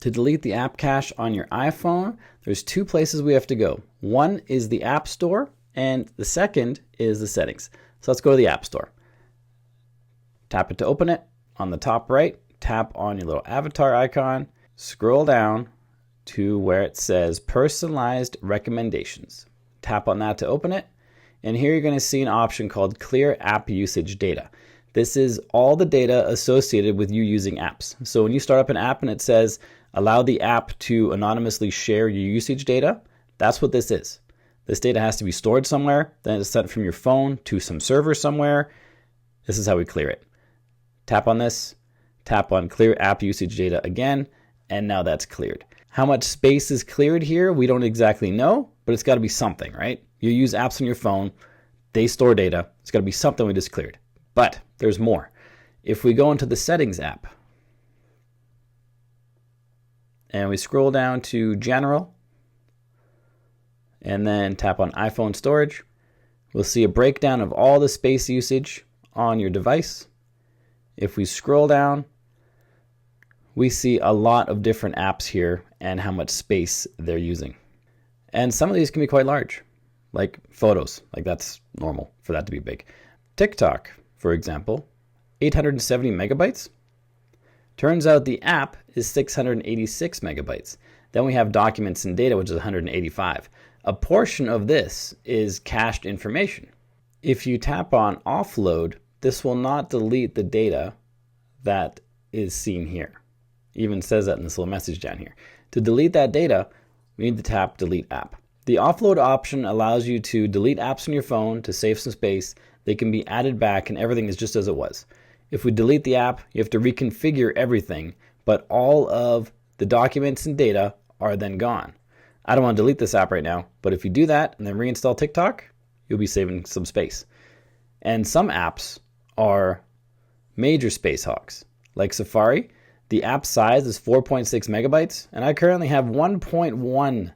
To delete the app cache on your iPhone, there's two places we have to go. One is the App Store, and the second is the settings. So let's go to the App Store. Tap it to open it. On the top right, tap on your little avatar icon, scroll down to where it says Personalized Recommendations. Tap on that to open it, and here you're going to see an option called Clear App Usage Data. This is all the data associated with you using apps. So when you start up an app and it says, allow the app to anonymously share your usage data, that's what this is. This data has to be stored somewhere, then it's sent from your phone to some server somewhere. This is how we clear it. Tap on this, tap on Clear App Usage Data again, and now that's cleared. How much space is cleared here, we don't exactly know, but it's got to be something, right? You use apps on your phone, they store data, it's got to be something we just cleared. But there's more. If we go into the Settings app and we scroll down to General and then tap on iPhone Storage, we'll see a breakdown of all the space usage on your device. If we scroll down, we see a lot of different apps here and how much space they're using. And some of these can be quite large, like photos, like that's normal for that to be big. TikTok, for example, 870 megabytes. Turns out the app is 686 megabytes. Then we have documents and data, which is 185. A portion of this is cached information. If you tap on Offload, this will not delete the data that is seen here. It even says that in this little message down here. To delete that data, we need to tap Delete App. The Offload option allows you to delete apps on your phone to save some space. They can be added back and everything is just as it was. If we delete the app, you have to reconfigure everything, but all of the documents and data are then gone. I don't want to delete this app right now, but if you do that and then reinstall TikTok, you'll be saving some space. And some apps are major space hogs. Like Safari, the app size is 4.6 megabytes, and I currently have 1.19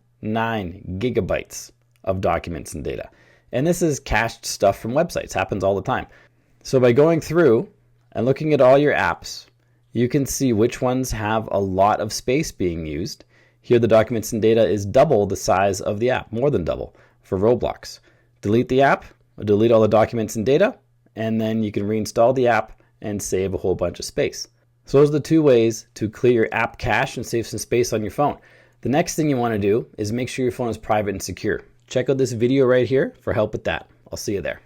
gigabytes of documents and data. And this is cached stuff from websites, happens all the time. So by going through and looking at all your apps, you can see which ones have a lot of space being used. Here the documents and data is double the size of the app, more than double for Roblox. Delete the app, delete all the documents and data, and then you can reinstall the app and save a whole bunch of space. So those are the two ways to clear your app cache and save some space on your phone. The next thing you want to do is make sure your phone is private and secure. Check out this video right here for help with that. I'll see you there.